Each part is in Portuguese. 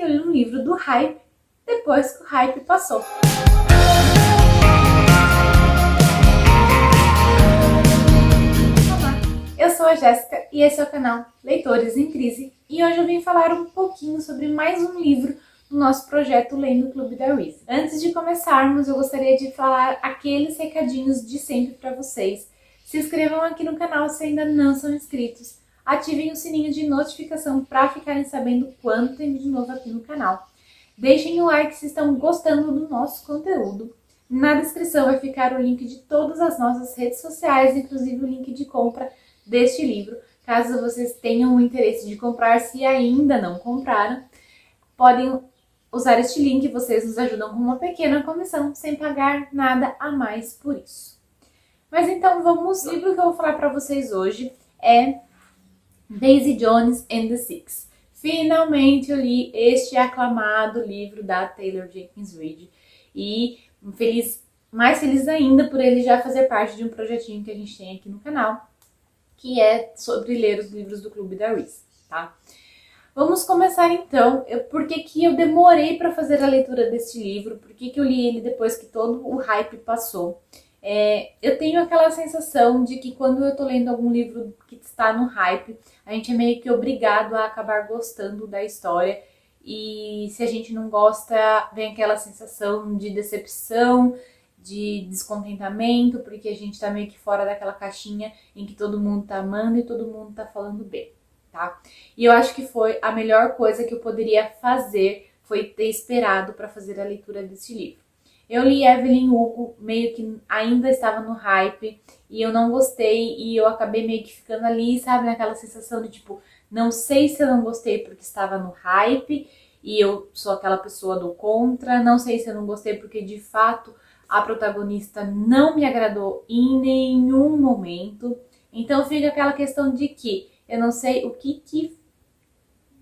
eu li um livro do hype depois que o hype passou. Olá, eu sou a Jéssica e esse é o canal Leitores em Crise e hoje eu vim falar um pouquinho sobre mais um livro do nosso projeto Lendo Clube da Reese. Antes de começarmos, eu gostaria de falar aqueles recadinhos de sempre para vocês. Se inscrevam aqui no canal se ainda não são inscritos. Ativem o sininho de notificação para ficarem sabendo quando tem vídeo novo aqui no canal. Deixem o like se estão gostando do nosso conteúdo. Na descrição vai ficar o link de todas as nossas redes sociais, inclusive o link de compra deste livro. Caso vocês tenham o interesse de comprar, se ainda não compraram, podem usar este link, vocês nos ajudam com uma pequena comissão, sem pagar nada a mais por isso. Mas então vamos, o livro que eu vou falar para vocês hoje é Daisy Jones and the Six. Finalmente eu li este aclamado livro da Taylor Jenkins Reid e mais feliz ainda por ele já fazer parte de um projetinho que a gente tem aqui no canal, que é sobre ler os livros do Clube da Reese, tá? Vamos começar então. Por que eu demorei para fazer a leitura deste livro? Por que eu li ele depois que todo o hype passou? Eu tenho aquela sensação de que quando eu tô lendo algum livro que está no hype, a gente é meio que obrigado a acabar gostando da história. E se a gente não gosta, vem aquela sensação de decepção, de descontentamento, porque a gente tá meio que fora daquela caixinha em que todo mundo tá amando e todo mundo tá falando bem, tá? E eu acho que foi a melhor coisa que eu poderia fazer, foi ter esperado para fazer a leitura desse livro. Eu li Evelyn Hugo, meio que ainda estava no hype, e eu não gostei, e eu acabei meio que ficando ali, sabe, naquela sensação de tipo, não sei se eu não gostei porque estava no hype, e eu sou aquela pessoa do contra, não sei se eu não gostei porque de fato a protagonista não me agradou em nenhum momento. Então fica aquela questão de que eu não sei o que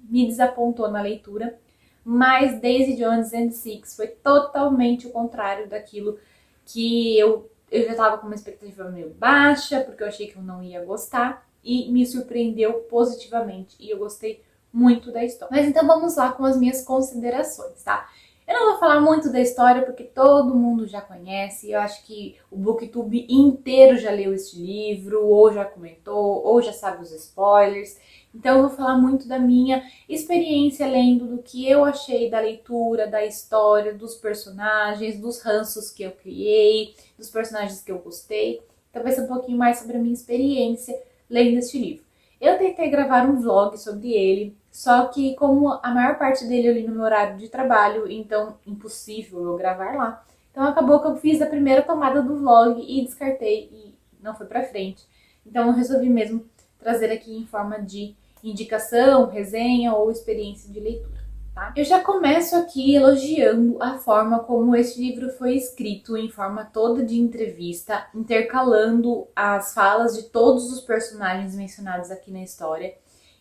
me desapontou na leitura, mas Daisy Jones and the Six foi totalmente o contrário daquilo que eu já estava com uma expectativa meio baixa, porque eu achei que eu não ia gostar, e me surpreendeu positivamente, e eu gostei muito da história. Mas então vamos lá com as minhas considerações, tá? Eu não vou falar muito da história, porque todo mundo já conhece, eu acho que o Booktube inteiro já leu este livro, ou já comentou, ou já sabe os spoilers. Então eu vou falar muito da minha experiência lendo, do que eu achei da leitura, da história, dos personagens, dos ranços que eu criei, dos personagens que eu gostei. Então vai ser um pouquinho mais sobre a minha experiência lendo este livro. Eu tentei gravar um vlog sobre ele, só que como a maior parte dele eu li no meu horário de trabalho, então impossível eu gravar lá. Então acabou que eu fiz a primeira tomada do vlog e descartei e não foi pra frente. Então eu resolvi mesmo trazer aqui em forma de indicação, resenha ou experiência de leitura, tá? Eu já começo aqui elogiando a forma como esse livro foi escrito, em forma toda de entrevista, intercalando as falas de todos os personagens mencionados aqui na história.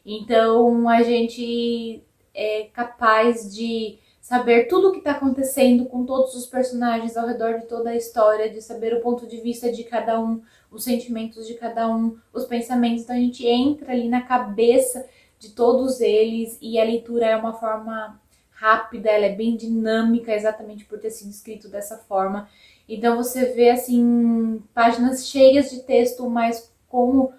Então a gente é capaz de saber tudo o que está acontecendo com todos os personagens ao redor de toda a história, de saber o ponto de vista de cada um, os sentimentos de cada um, os pensamentos. Então a gente entra ali na cabeça de todos eles e a leitura é uma forma rápida, ela é bem dinâmica, exatamente por ter sido escrito dessa forma. Então você vê assim páginas cheias de texto, mas como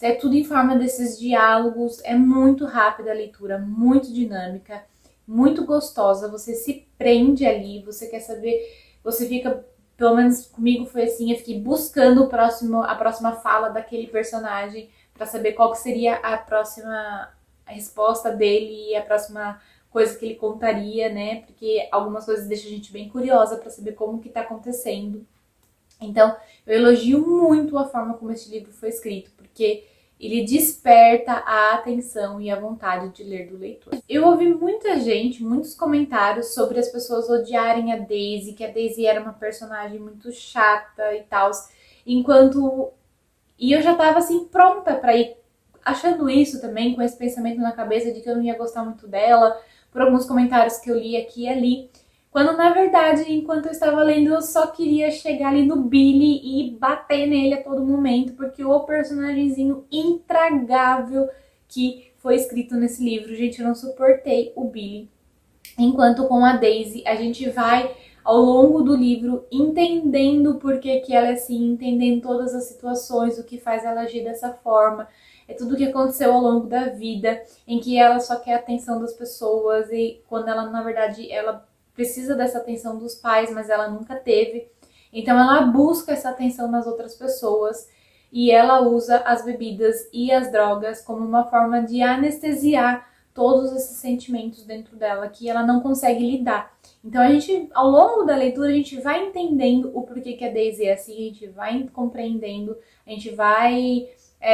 é tudo em forma desses diálogos, é muito rápida a leitura, muito dinâmica, muito gostosa, você se prende ali, você quer saber, você fica, pelo menos comigo foi assim, eu fiquei buscando a próxima fala daquele personagem para saber qual que seria a próxima resposta dele e a próxima coisa que ele contaria, né? Porque algumas coisas deixam a gente bem curiosa para saber como que tá acontecendo. Então, eu elogio muito a forma como esse livro foi escrito, porque ele desperta a atenção e a vontade de ler do leitor. Eu ouvi muita gente, muitos comentários sobre as pessoas odiarem a Daisy, que a Daisy era uma personagem muito chata e tal, e eu já tava assim pronta pra ir achando isso também, com esse pensamento na cabeça de que eu não ia gostar muito dela, por alguns comentários que eu li aqui e ali. Quando, na verdade, enquanto eu estava lendo, eu só queria chegar ali no Billy e bater nele a todo momento, porque o personagemzinho intragável que foi escrito nesse livro, gente, eu não suportei o Billy. enquanto com a Daisy a gente vai ao longo do livro entendendo por que ela é assim, entendendo todas as situações, o que faz ela agir dessa forma. É tudo o que aconteceu ao longo da vida, em que ela só quer a atenção das pessoas e quando ela, na verdade, ela precisa dessa atenção dos pais, mas ela nunca teve. Então ela busca essa atenção nas outras pessoas e ela usa as bebidas e as drogas como uma forma de anestesiar todos esses sentimentos dentro dela que ela não consegue lidar. Então a gente, ao longo da leitura, a gente vai entendendo o porquê que a Daisy é assim, a gente vai compreendendo, a gente vai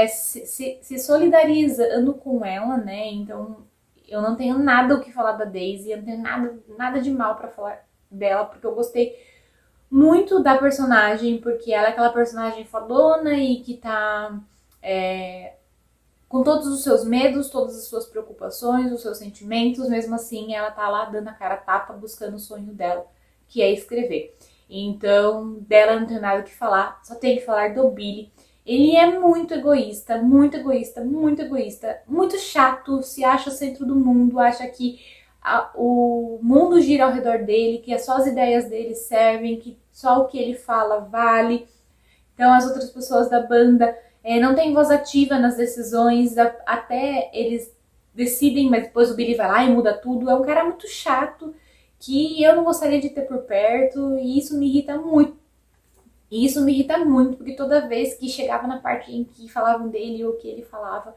se solidarizando com ela, né? Então eu não tenho nada o que falar da Daisy, eu não tenho nada de mal para falar dela, porque eu gostei muito da personagem, porque ela é aquela personagem fodona e que tá com todos os seus medos, todas as suas preocupações, os seus sentimentos, mesmo assim ela tá lá dando a cara a tapa, buscando o sonho dela, que é escrever. Então, dela não tem nada o que falar, só tem que falar do Billy. Ele é muito egoísta, muito egoísta, muito egoísta, muito chato, se acha o centro do mundo, acha que o mundo gira ao redor dele, que só as ideias dele servem, que só o que ele fala vale. Então as outras pessoas da banda não têm voz ativa nas decisões, até eles decidem, mas depois o Billy vai lá e muda tudo. É um cara muito chato, que eu não gostaria de ter por perto, e isso me irrita muito. E isso me irrita muito, porque toda vez que chegava na parte em que falavam dele ou que ele falava,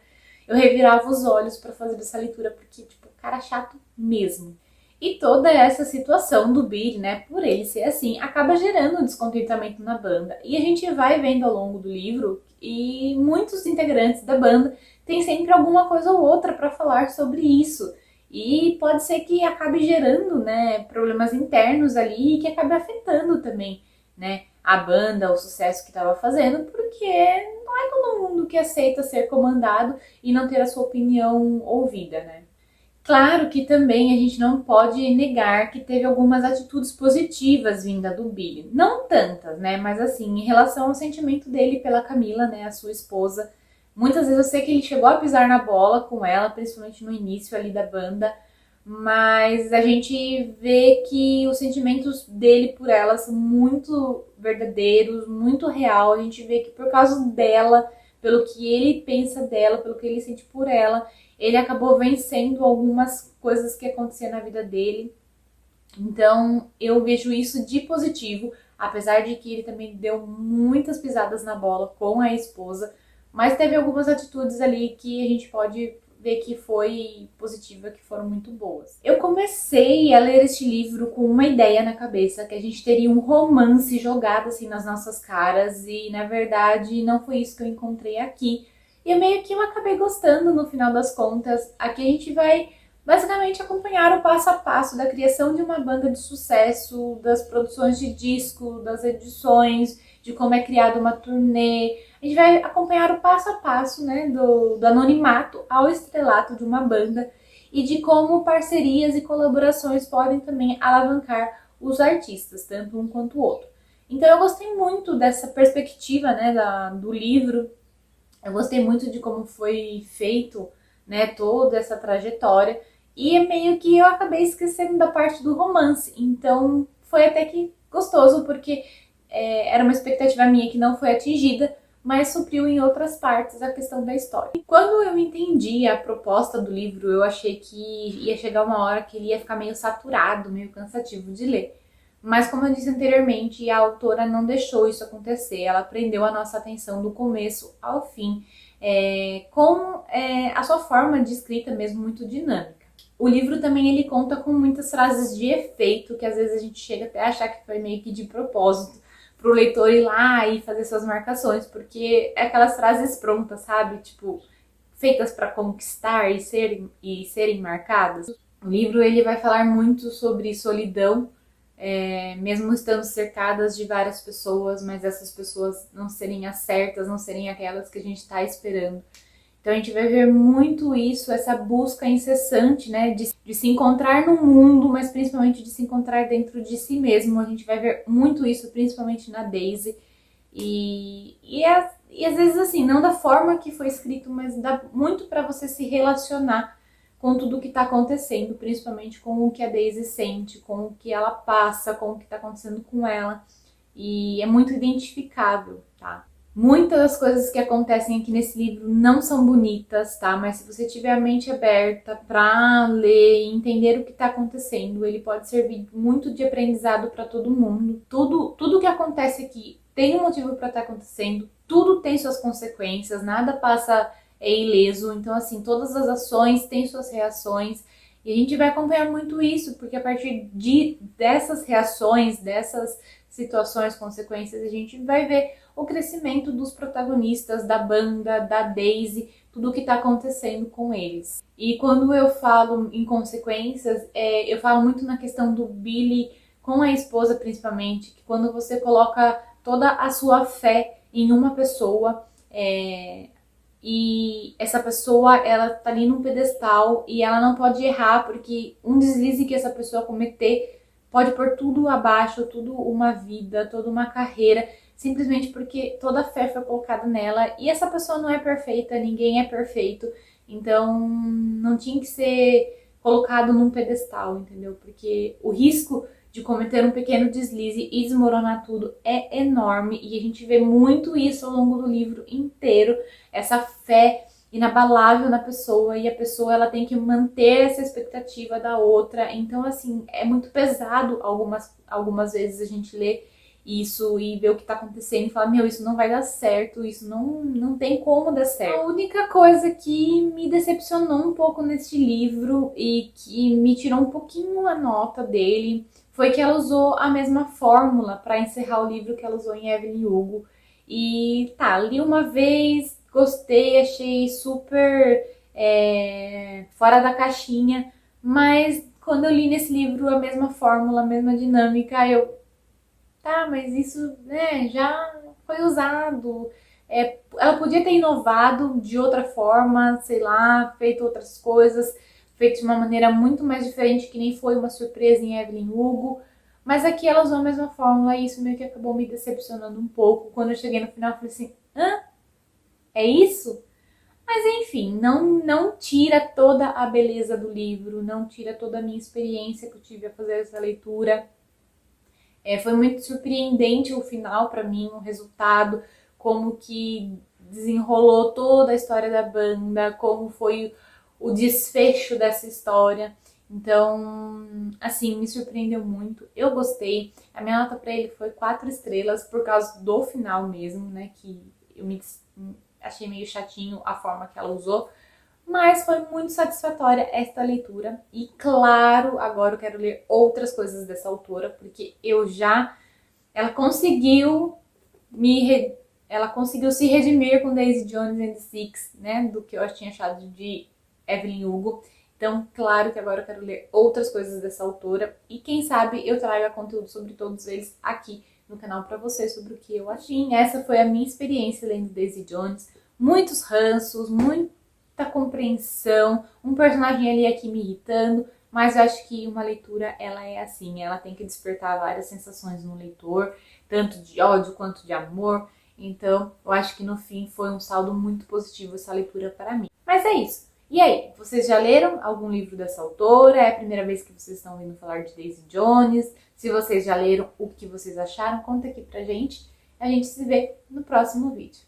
eu revirava os olhos para fazer essa leitura, porque, tipo, cara chato mesmo. E toda essa situação do Billy, né, por ele ser assim, acaba gerando descontentamento na banda. E a gente vai vendo ao longo do livro e muitos integrantes da banda têm sempre alguma coisa ou outra para falar sobre isso. E pode ser que acabe gerando, né, problemas internos ali e que acabe afetando também, né, a banda, o sucesso que estava fazendo, porque não é todo mundo que aceita ser comandado e não ter a sua opinião ouvida, né. Claro que também a gente não pode negar que teve algumas atitudes positivas vinda do Billy. Não tantas, né? Mas assim, em relação ao sentimento dele pela Camila, né? A sua esposa. Muitas vezes eu sei que ele chegou a pisar na bola com ela, principalmente no início ali da banda. Mas a gente vê que os sentimentos dele por ela são muito verdadeiros, muito real. A gente vê que por causa dela, pelo que ele pensa dela, pelo que ele sente por ela, ele acabou vencendo algumas coisas que aconteciam na vida dele. Então eu vejo isso de positivo, apesar de que ele também deu muitas pisadas na bola com a esposa, mas teve algumas atitudes ali que a gente pode ver que foi positiva, que foram muito boas. Eu comecei a ler este livro com uma ideia na cabeça, que a gente teria um romance jogado assim nas nossas caras, e na verdade não foi isso que eu encontrei aqui. E meio que eu acabei gostando no final das contas. Aqui a gente vai basicamente acompanhar o passo a passo da criação de uma banda de sucesso, das produções de disco, das edições, de como é criada uma turnê. A gente vai acompanhar o passo a passo, né, do anonimato ao estrelato de uma banda e de como parcerias e colaborações podem também alavancar os artistas, tanto um quanto o outro. Então eu gostei muito dessa perspectiva, né, do livro. Eu gostei muito de como foi feito, né, toda essa trajetória. E é meio que eu acabei esquecendo da parte do romance. Então foi até que gostoso, porque era uma expectativa minha que não foi atingida, mas supriu em outras partes a questão da história. E quando eu entendi a proposta do livro, eu achei que ia chegar uma hora que ele ia ficar meio saturado, meio cansativo de ler. Mas como eu disse anteriormente, a autora não deixou isso acontecer, ela prendeu a nossa atenção do começo ao fim, com a sua forma de escrita mesmo muito dinâmica. O livro também ele conta com muitas frases de efeito, que às vezes a gente chega até a achar que foi meio que de propósito, para o leitor ir lá e fazer suas marcações, porque é aquelas frases prontas, sabe? Tipo, feitas para conquistar e serem marcadas. O livro ele vai falar muito sobre solidão, mesmo estando cercadas de várias pessoas, mas essas pessoas não serem as certas, não serem aquelas que a gente está esperando. Então a gente vai ver muito isso, essa busca incessante, né, de se encontrar no mundo, mas principalmente de se encontrar dentro de si mesmo. A gente vai ver muito isso, principalmente na Daisy. E às vezes assim, não da forma que foi escrito, mas dá muito para você se relacionar com tudo que está acontecendo, principalmente com o que a Daisy sente, com o que ela passa, com o que está acontecendo com ela. E é muito identificável, tá? Muitas das coisas que acontecem aqui nesse livro não são bonitas, tá? Mas se você tiver a mente aberta para ler e entender o que está acontecendo, ele pode servir muito de aprendizado para todo mundo. Tudo que acontece aqui tem um motivo para estar acontecendo, tudo tem suas consequências, nada passa ileso. Então, assim, todas as ações têm suas reações. E a gente vai acompanhar muito isso, porque a partir dessas reações, dessas situações, consequências, a gente vai ver o crescimento dos protagonistas, da banda, da Daisy, tudo o que está acontecendo com eles. E quando eu falo em consequências, eu falo muito na questão do Billy com a esposa, principalmente, que quando você coloca toda a sua fé em uma pessoa, e essa pessoa, ela tá ali num pedestal e ela não pode errar, porque um deslize que essa pessoa cometer pode pôr tudo abaixo, tudo uma vida, toda uma carreira, simplesmente porque toda a fé foi colocada nela. E essa pessoa não é perfeita, ninguém é perfeito, então não tinha que ser colocado num pedestal, entendeu? Porque o risco de cometer um pequeno deslize e desmoronar tudo é enorme, e a gente vê muito isso ao longo do livro inteiro, essa fé inabalável na pessoa, e a pessoa ela tem que manter essa expectativa da outra. Então, assim, é muito pesado algumas vezes a gente lê isso e ver o que tá acontecendo e falar, meu, isso não vai dar certo, isso não tem como dar certo. A única coisa que me decepcionou um pouco neste livro e que me tirou um pouquinho a nota dele foi que ela usou a mesma fórmula para encerrar o livro que ela usou em Evelyn Hugo. E tá, li uma vez, gostei, achei super fora da caixinha, mas quando eu li nesse livro a mesma fórmula, a mesma dinâmica, tá, mas isso, né, já foi usado. Ela podia ter inovado de outra forma, sei lá, feito outras coisas, feito de uma maneira muito mais diferente, que nem foi uma surpresa em Evelyn Hugo. Mas aqui ela usou a mesma fórmula e isso meio que acabou me decepcionando um pouco. Quando eu cheguei no final, eu falei assim, hã? É isso? Mas enfim, não tira toda a beleza do livro, não tira toda a minha experiência que eu tive a fazer essa leitura. Foi muito surpreendente o final para mim, o resultado, como que desenrolou toda a história da banda, como foi o desfecho dessa história. Então, assim, me surpreendeu muito. Eu gostei. A minha nota para ele foi 4 estrelas por causa do final mesmo, né? Que eu achei meio chatinho a forma que ela usou. Mas foi muito satisfatória esta leitura. E claro, agora eu quero ler outras coisas dessa autora, porque ela conseguiu se redimir com Daisy Jones and the Six, né? Do que eu tinha achado de Evelyn Hugo. Então, claro que agora eu quero ler outras coisas dessa autora. E quem sabe eu traga conteúdo sobre todos eles aqui no canal pra vocês, sobre o que eu achei. Essa foi a minha experiência lendo Daisy Jones. Muitos ranços, muita compreensão, um personagem ali aqui me irritando, mas eu acho que uma leitura, ela é assim, ela tem que despertar várias sensações no leitor, tanto de ódio quanto de amor. Então, eu acho que no fim foi um saldo muito positivo essa leitura para mim. Mas é isso. E aí, vocês já leram algum livro dessa autora? É a primeira vez que vocês estão ouvindo falar de Daisy Jones? Se vocês já leram, o que vocês acharam? Conta aqui pra gente. A gente se vê no próximo vídeo.